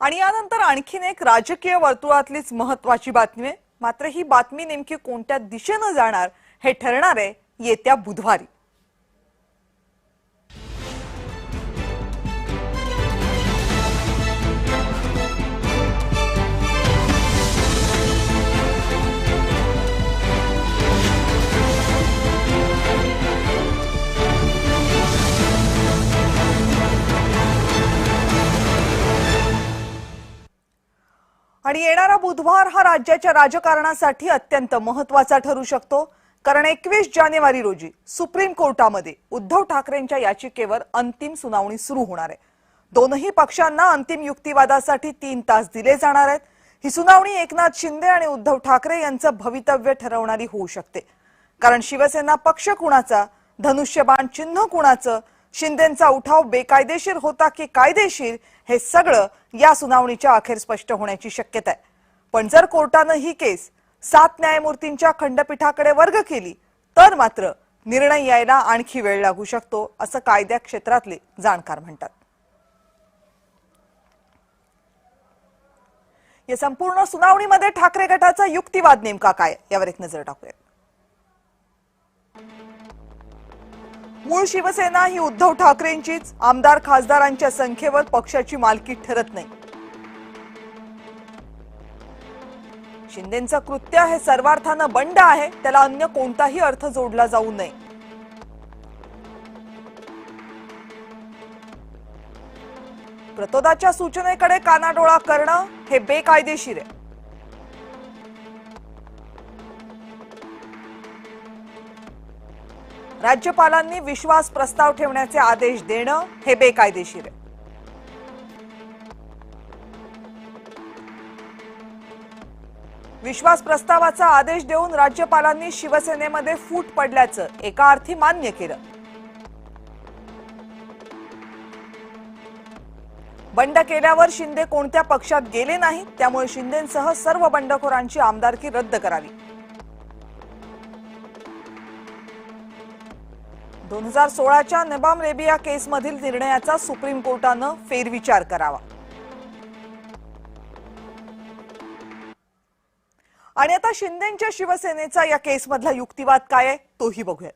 आणि यानंतर आणखीन एक राजकीय वर्तुळातलीच महत्त्वाची बातमी आहे। मात्र ही बातमी नेमकी कोणत्या दिशेने जाणार हे ठरणार आहे येत्या बुधवारी। आणि येणारा बुधवार हा राज्याच्या राजकारणासाठी अत्यंत महत्त्वाचा ठरू शकतो, कारण 21 जानेवारी रोजी सुप्रीम कोर्टामध्ये उद्धव ठाकरेंच्या याचिकेवर अंतिम सुनावणी सुरू होणार आहे। दोनही पक्षांना अंतिम युक्तिवादासाठी 3 तास दिले जाणार आहेत। ही सुनावणी एकनाथ शिंदे आणि उद्धव ठाकरे यांचं भवितव्य ठरवणारी होऊ शकते, कारण शिवसेना पक्ष कुणाचा, धनुष्यबाण चिन्ह कुणाचं, शिंदेंचा उठाव बेकायदेशीर होता की कायदेशीर हे सगळं या सुनावणीच्या अखेर स्पष्ट होण्याची शक्यता आहे। पण जर कोर्टाने ही केस 7 न्यायमूर्तींच्या खंडपीठाकडे वर्ग केली तर मात्र निर्णय यायला आणखी वेळ लागू शकतो, असं कायदा क्षेत्रातले जाणकार म्हणतात। या संपूर्ण सुनावणीमध्ये ठाकरे गटाचा युक्तिवाद नेमका काय यावर एक नजर टाकूया। मूळ शिवसेना ही उद्धव ठाकरेंचीच, आमदार खासदारांच्या संख्येवर पक्षाची मालकी ठरत नाही। शिंदेंचं कृत्य हे सर्वार्थानं बंड आहे, त्याला अन्य कोणताही अर्थ जोडला जाऊ नये। प्रतोदाच्या सूचनेकडे कानाडोळा करणं हे बेकायदेशीर आहे। राज्यपालांनी विश्वास प्रस्ताव ठेवण्याचे आदेश देणं हे बेकायदेशीर आहे। विश्वास प्रस्तावाचा आदेश देऊन राज्यपालांनी शिवसेनेमध्ये फूट पडल्याचं एका अर्थी मान्य केलं। बंड केल्यावर शिंदे कोणत्या पक्षात गेले नाहीत, त्यामुळे शिंदेंसह सर्व बंडखोरांची आमदारकी रद्द करावी। 2016च्या नबाम रेबिया केसमधील निर्णयाचा सुप्रीम कोर्टानं फेरविचार करावा। आणि आता शिंदेंच्या शिवसेनेचा या केसमधला युक्तिवाद काय आहे तोही बघूयात।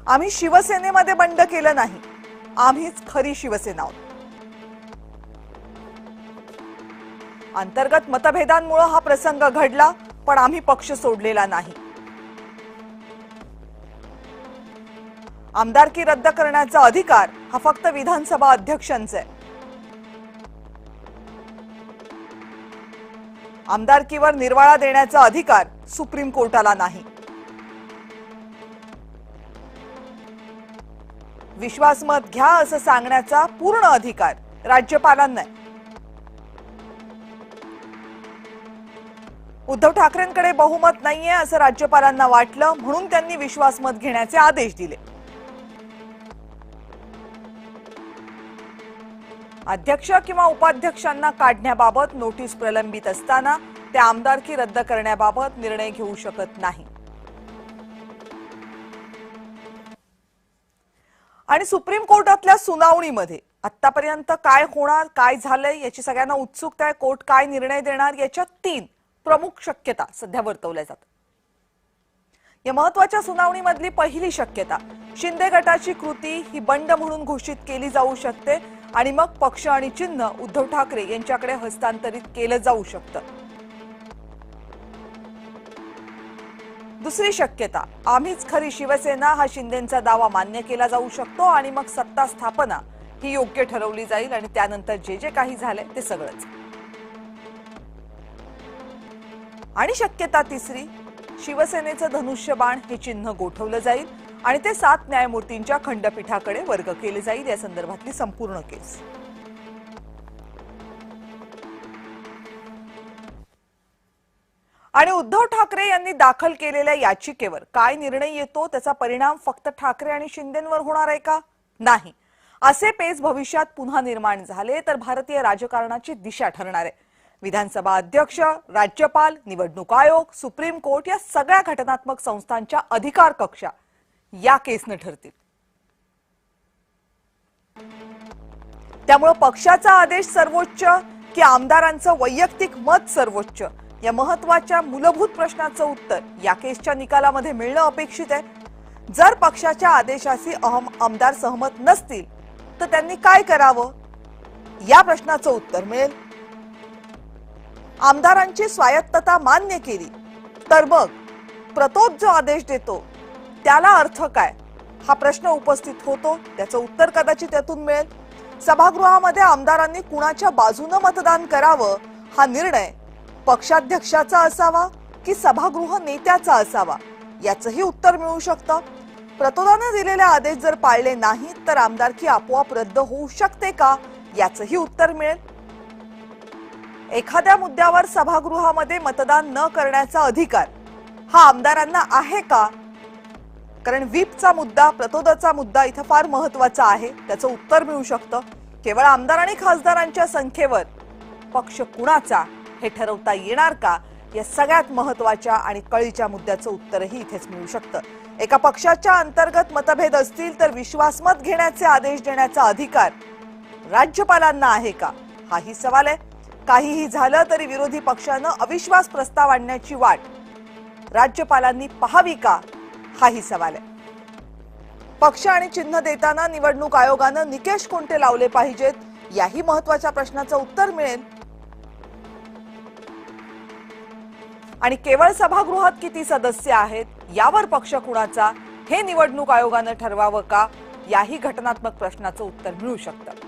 आम्ही शिवसेनेमध्ये बंड केलं नाही, आम्हीच खरी शिवसेना आहोत। अंतर्गत मतभेदांमुळे हा प्रसंग घडला, पण आम्ही पक्ष सोडलेला नाही। आमदारकी रद्द करण्याचा अधिकार हा फक्त विधानसभा अध्यक्षांचा आहे। आमदारकीवर निर्वाळा देण्याचा अधिकार सुप्रीम कोर्टाला नाही। विश्वासमत घ्या असं सांगण्याचा पूर्ण अधिकार राज्यपालांना आहे। उद्धव ठाकरेंकडे बहुमत नाहीये असं राज्यपालांना वाटलं, म्हणून त्यांनी विश्वासमत घेण्याचे आदेश दिले। अध्यक्ष किंवा उपाध्यक्षांना काढण्याबाबत नोटीस प्रलंबित असताना ते आमदारकी रद्द करण्याबाबत निर्णय घेऊ शकत नाही। आणि सुप्रीम कोर्टातल्या सुनावणीमध्ये आतापर्यंत काय होणार, काय झालंय याची सगळ्यांना उत्सुकता आहे। कोर्ट काय निर्णय देणार याच्या 3 प्रमुख शक्यता सध्या वर्तवल्या जातात। या महत्त्वाच्या सुनावणीमधली पहिली शक्यता, शिंदे गटाची कृती ही बंड म्हणून घोषित केली जाऊ शकते आणि मग पक्ष आणि चिन्ह उद्धव ठाकरे यांच्याकडे हस्तांतरित केलं जाऊ शकतं। दुसरी शक्यता, आम्हीच खरी शिवसेना हा शिंदेंचा दावा मान्य केला जाऊ शकतो आणि मग सत्ता स्थापना ही योग्य ठरवली जाईल आणि त्यानंतर जे जे काही झाले ते सगळंच। आणि शक्यता तिसरी, शिवसेनेचं धनुष्यबाण हे चिन्ह गोठवलं जाईल आणि ते 7 न्यायमूर्तींच्या खंडपीठाकडे वर्ग केले जाईल। या संदर्भातली संपूर्ण केस आणि उद्धव ठाकरे यांनी दाखल केलेल्या याचिकेवर काय निर्णय येतो त्याचा परिणाम फक्त ठाकरे आणि शिंदेंवर होणार आहे का? नाही। असे पेच भविष्यात पुन्हा निर्माण झाले तर भारतीय राजकारणाची दिशा ठरणार आहे। विधानसभा अध्यक्ष, राज्यपाल, निवडणूक आयोग, सुप्रीम कोर्ट या सगळ्या घटनात्मक संस्थांच्या अधिकार कक्षा या केसने ठरतील। त्यामुळे पक्षाचा आदेश सर्वोच्च की आमदारांचं वैयक्तिक मत सर्वोच्च, या महत्वाच्या मूलभूत प्रश्नाचं उत्तर या केसच्या निकालामध्ये मिळणं अपेक्षित आहे। जर पक्षाच्या आदेशाशी आमदार सहमत नसतील तर त्यांनी काय करावं, या प्रश्नाचं उत्तर मिळेल। आमदारांची स्वायत्तता मान्य केली तर मग प्रतोद जो आदेश देतो त्याला अर्थ काय, हा प्रश्न उपस्थित होतो। त्याचं उत्तर कदाचित त्यातून मिळेल। सभागृहामध्ये आमदारांनी कुणाच्या बाजूने मतदान करावं हा निर्णय पक्षाध्यक्षाचा असावा की सभागृह नेत्याचा असावा, याचंही उत्तर मिळू शकतं। प्रतोदाने दिलेले आदेश जर पाळले नाहीत तर आमदारकी आपोआप रद्द होऊ शकते का, याचंही उत्तर मिळेल। एखाद्या मुद्द्यावर सभागृहामध्ये मतदान न करण्याचा अधिकार हा आमदारांना आहे का, कारण व्हीपचा मुद्दा, प्रतोदाचा मुद्दा इथं फार महत्वाचा आहे, त्याचं उत्तर मिळू शकतं। केवळ आमदार आणि खासदारांच्या संख्येवर पक्ष कुणाचा हे ठरवता येणार का, या सगळ्यात महत्वाच्या आणि कळीच्या मुद्द्याचं उत्तरही इथेच मिळू शकतं। एका पक्षाच्या अंतर्गत मतभेद असतील तर विश्वासमत घेण्याचे आदेश देण्याचा अधिकार राज्यपालांना आहे का, हाही सवाल आहे। काहीही झालं तरी विरोधी पक्षानं अविश्वास प्रस्ताव आणण्याची वाट राज्यपालांनी पाहावी का, हाही सवाल आहे। पक्ष आणि चिन्ह देताना निवडणूक आयोगानं निकष कोणते लावले पाहिजेत, याही महत्वाच्या प्रश्नाचं उत्तर मिळेल। आणि केवळ सभागृहात किती सदस्य आहेत, यावर पक्ष कुणाचा हे निवडणूक आयोगानं ठरवावं का, याही घटनात्मक प्रश्नाचं उत्तर मिळू शकतं।